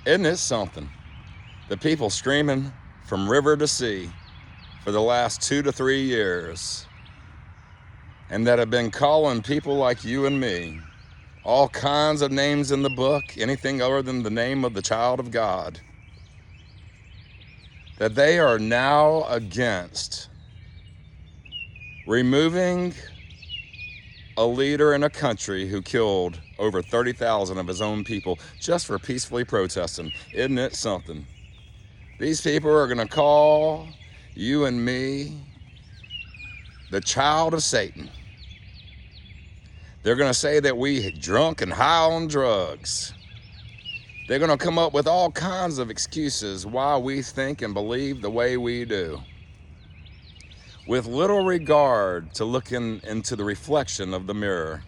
Isn't it something? The people screaming from river to sea for the last 2 to 3 years, and that have been calling people like you and me all kinds of names in the book, anything other than the name of the child of God, that they are now against removing a leader in a country who killed over 30,000 of his own people just for peacefully protesting. Isn't it something? These people are going to call you and me the child of Satan. They're going to say that we drunk and high on drugs. They're going to come up with all kinds of excuses why we think and believe the way we do, with little regard to looking into the reflection of the mirror,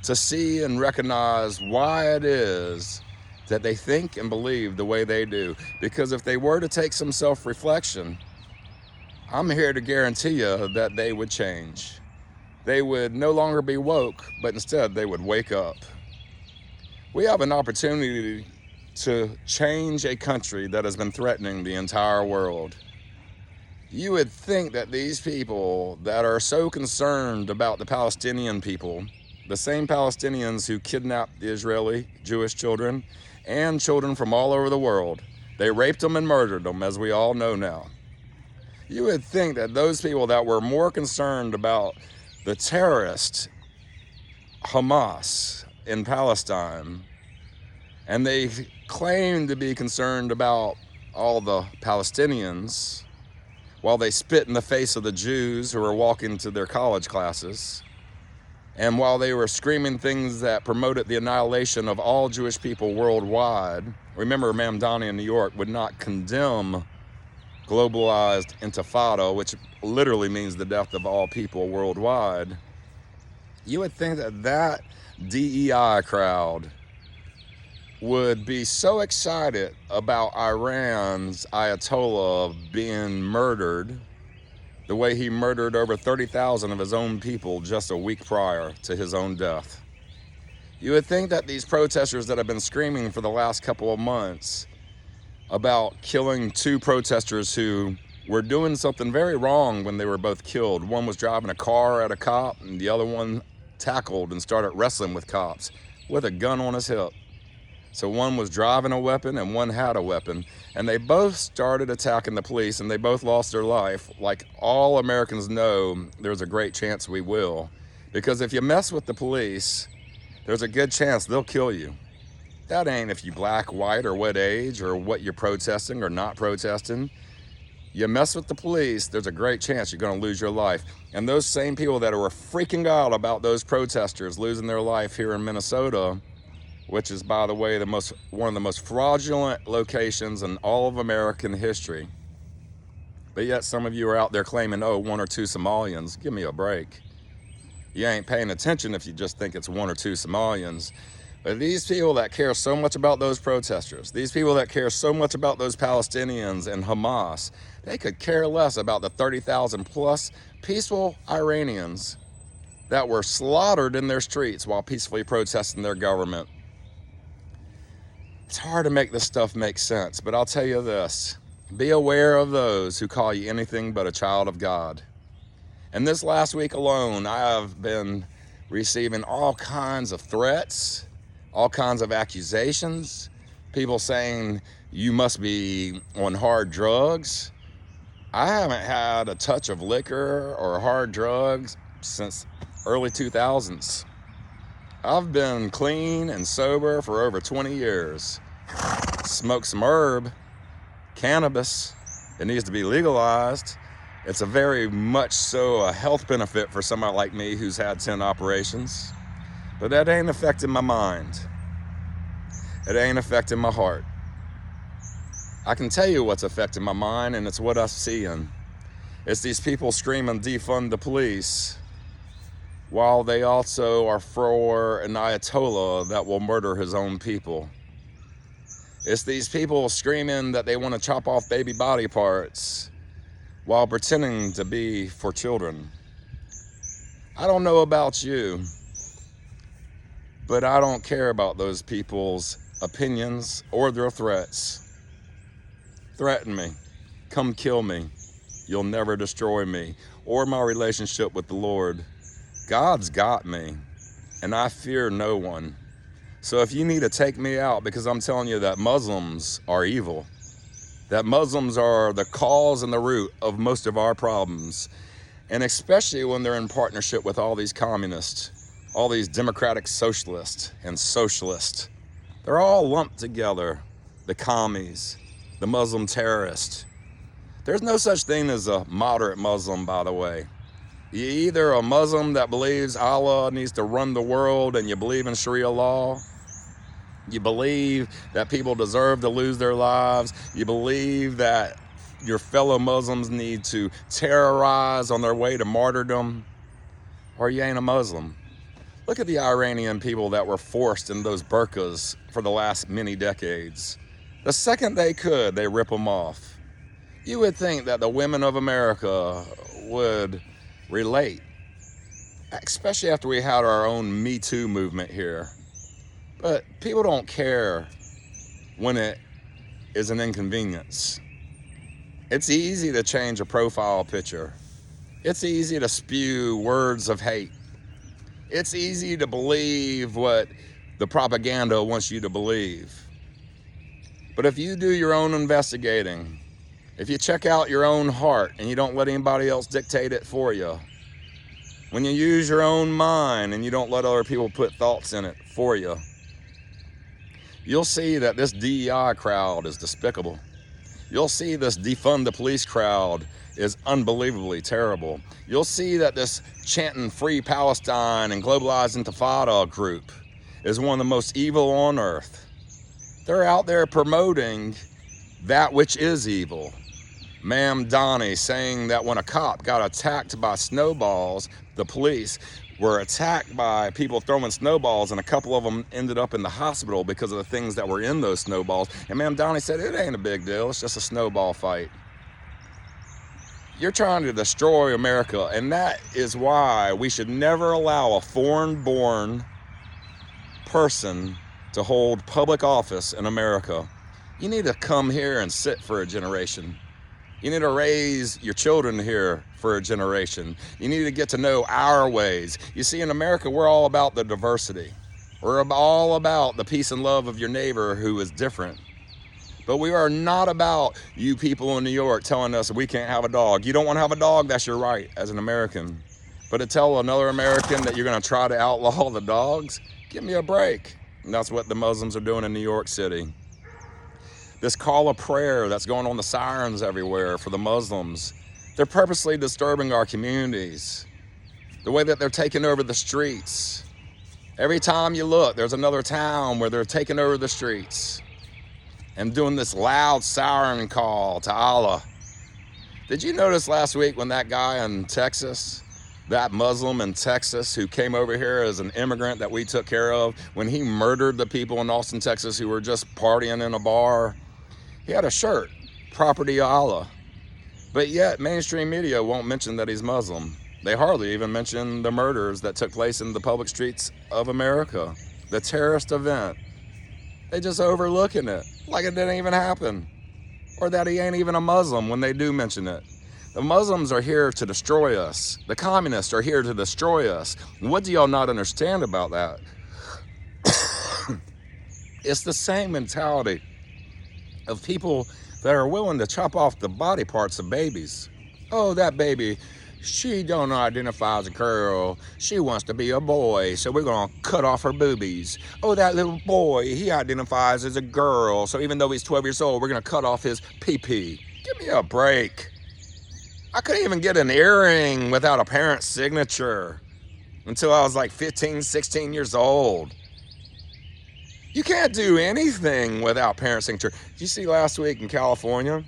to see and recognize why it is that they think and believe the way they do. Because if they were to take some self-reflection, I'm here to guarantee you that they would change. They would no longer be woke, but instead they would wake up. We have an opportunity to change a country that has been threatening the entire world. You would think that these people that are so concerned about the Palestinian people, the same Palestinians who kidnapped the Israeli Jewish children and children from all over the world, they raped them and murdered them, as we all know now. You would think that those people that were more concerned about the terrorist Hamas in Palestine, and they claim to be concerned about all the Palestinians while they spit in the face of the Jews who were walking to their college classes, and while they were screaming things that promoted the annihilation of all Jewish people worldwide. Remember, Mamdani in New York would not condemn globalized intifada, which literally means the death of all people worldwide. You would think that that DEI crowd would be so excited about Iran's Ayatollah being murdered the way he murdered over 30,000 of his own people just a week prior to his own death. You would think that these protesters that have been screaming for the last couple of months about killing 2 protesters who were doing something very wrong when they were both killed. One was driving a car at a cop, and the other one tackled and started wrestling with cops with a gun on his hip. So one was driving a weapon and one had a weapon, and they both started attacking the police, and they both lost their life. Like all Americans know, there's a great chance we will, because if you mess with the police, there's a good chance they'll kill you. That ain't if you black, white, or what age, or what you're protesting or not protesting. You mess with the police, there's a great chance you're going to lose your life. And those same people that were freaking out about those protesters losing their life here in Minnesota, which is, by the way, one of the most fraudulent locations in all of American history. But yet some of you are out there claiming, oh, 1 or 2 Somalians. Give me a break. You ain't paying attention if you just think it's 1 or 2 Somalians. But these people that care so much about those protesters, these people that care so much about those Palestinians and Hamas, they could care less about the 30,000 plus peaceful Iranians that were slaughtered in their streets while peacefully protesting their government. It's hard to make this stuff make sense, but I'll tell you this. Be aware of those who call you anything but a child of God. And this last week alone, I have been receiving all kinds of threats, all kinds of accusations, people saying you must be on hard drugs. I haven't had a touch of liquor or hard drugs since early 2000s. I've been clean and sober for over 20 years. Smoked some herb, cannabis. It needs to be legalized. It's a very much so a health benefit for somebody like me who's had 10 operations. But that ain't affecting my mind. It ain't affecting my heart. I can tell you what's affecting my mind, and it's what I'm seeing. It's these people screaming defund the police, while they also are for an Ayatollah that will murder his own people. It's these people screaming that they want to chop off baby body parts while pretending to be for children. I don't know about you, but I don't care about those people's opinions or their threats. Threaten me, come kill me, you'll never destroy me or my relationship with the Lord. God's got me, and I fear no one. So if you need to take me out, because I'm telling you that Muslims are evil, that Muslims are the cause and the root of most of our problems, and especially when they're in partnership with all these communists, all these democratic socialists and socialists. They're all lumped together, the commies, the Muslim terrorists. There's no such thing as a moderate Muslim, by the way. You're either a Muslim that believes Allah needs to run the world and you believe in Sharia law, you believe that people deserve to lose their lives, you believe that your fellow Muslims need to terrorize on their way to martyrdom, or you ain't a Muslim. Look at the Iranian people that were forced in those burqas for the last many decades. The second they could, they rip them off. You would think that the women of America would relate, especially after we had our own Me Too movement here. But people don't care when it is an inconvenience. It's easy to change a profile picture. It's easy to spew words of hate. It's easy to believe what the propaganda wants you to believe. But if you do your own investigating, if you check out your own heart and you don't let anybody else dictate it for you, when you use your own mind and you don't let other people put thoughts in it for you, you'll see that this DEI crowd is despicable. You'll see this defund the police crowd is unbelievably terrible. You'll see that this chanting Free Palestine and Globalized Intifada group is one of the most evil on earth. They're out there promoting that which is evil. Ma'am Donnie saying that when a cop got attacked by snowballs, the police were attacked by people throwing snowballs, and a couple of them ended up in the hospital because of the things that were in those snowballs. And Ma'am Donnie said, it ain't a big deal, it's just a snowball fight. You're trying to destroy America, and that is why we should never allow a foreign-born person to hold public office in America. You need to come here and sit for a generation. You need to raise your children here for a generation. You need to get to know our ways. You see, in America, we're all about the diversity. We're all about the peace and love of your neighbor who is different. But we are not about you people in New York telling us we can't have a dog. You don't want to have a dog, that's your right as an American. But to tell another American that you're going to try to outlaw the dogs, give me a break. And that's what the Muslims are doing in New York City. This call of prayer that's going on, the sirens everywhere for the Muslims. They're purposely disturbing our communities. The way that they're taking over the streets. Every time you look, there's another town where they're taking over the streets and doing this loud siren call to Allah. Did you notice last week when that guy in Texas, that Muslim in Texas who came over here as an immigrant that we took care of, when he murdered the people in Austin, Texas who were just partying in a bar? He had a shirt, property of Allah. But yet mainstream media won't mention that he's Muslim. They hardly even mention the murders that took place in the public streets of America, the terrorist event. They just overlooking it, like it didn't even happen, or that he ain't even a Muslim when they do mention it. The Muslims are here to destroy us. The communists are here to destroy us. What do y'all not understand about that? It's the same mentality of people that are willing to chop off the body parts of babies. Oh, that baby, she don't identify as a girl. She wants to be a boy, so we're gonna cut off her boobies. Oh, that little boy, he identifies as a girl, so even though he's 12 years old, we're gonna cut off his pee-pee. Give me a break. I couldn't even get an earring without a parent's signature until I was like 15, 16 years old. You can't do anything without parent signature. Did you see last week in California?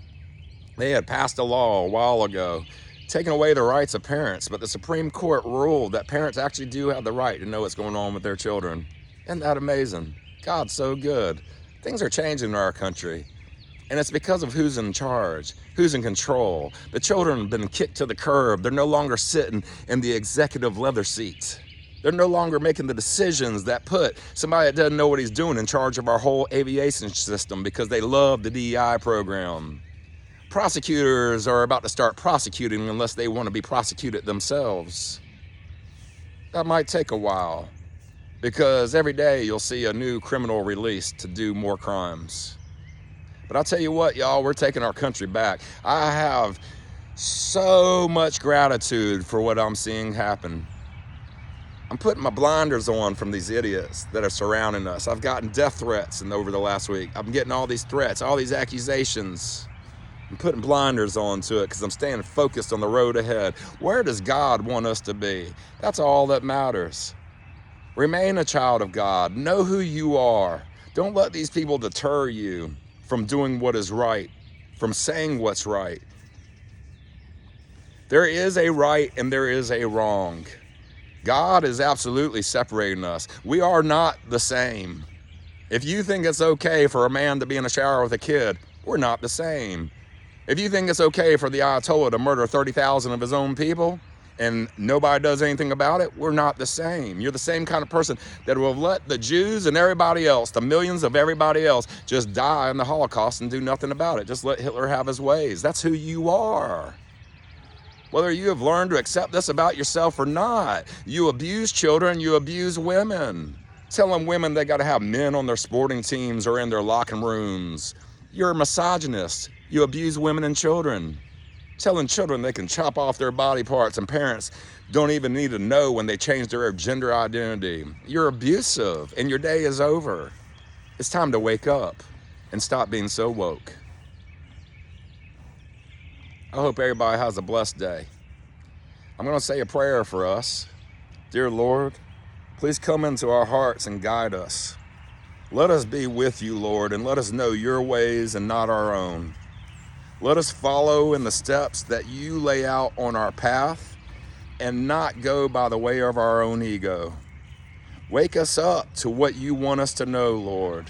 They had passed a law a while ago taking away the rights of parents, but the Supreme Court ruled that parents actually do have the right to know what's going on with their children. Isn't that amazing? God's so good. Things are changing in our country, and it's because of who's in charge, who's in control. The children have been kicked to the curb. They're no longer sitting in the executive leather seats. They're no longer making the decisions that put somebody that doesn't know what he's doing in charge of our whole aviation system because they love the DEI program. Prosecutors are about to start prosecuting unless they want to be prosecuted themselves. That might take a while, because every day you'll see a new criminal released to do more crimes. But I'll tell you what, y'all, we're taking our country back. I have so much gratitude for what I'm seeing happen. I'm putting my blinders on from these idiots that are surrounding us. I've gotten death threats over the last week. I'm getting all these threats, all these accusations. I'm putting blinders on to it because I'm staying focused on the road ahead. Where does God want us to be? That's all that matters. Remain a child of God. Know who you are. Don't let these people deter you from doing what is right, from saying what's right. There is a right and there is a wrong. God is absolutely separating us. We are not the same. If you think it's okay for a man to be in a shower with a kid, we're not the same. If you think it's okay for the Ayatollah to murder 30,000 of his own people and nobody does anything about it, we're not the same. You're the same kind of person that will let the Jews and everybody else, the millions of everybody else, just die in the Holocaust and do nothing about it. Just let Hitler have his ways. That's who you are. Whether you have learned to accept this about yourself or not, you abuse children, you abuse women. Telling women they got to have men on their sporting teams or in their locker rooms. You're a misogynist. You abuse women and children. Telling children they can chop off their body parts and parents don't even need to know when they change their gender identity. You're abusive and your day is over. It's time to wake up and stop being so woke. I hope everybody has a blessed day. I'm going to say a prayer for us. Dear Lord, please come into our hearts and guide us. Let us be with you, Lord, and let us know your ways and not our own. Let us follow in the steps that you lay out on our path and not go by the way of our own ego. Wake us up to what you want us to know, Lord.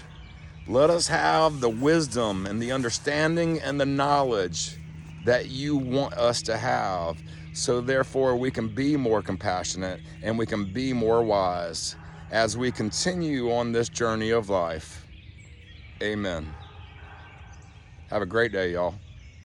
Let us have the wisdom and the understanding and the knowledge that you want us to have, so therefore we can be more compassionate and we can be more wise as we continue on this journey of life. Amen. Have a great day, y'all.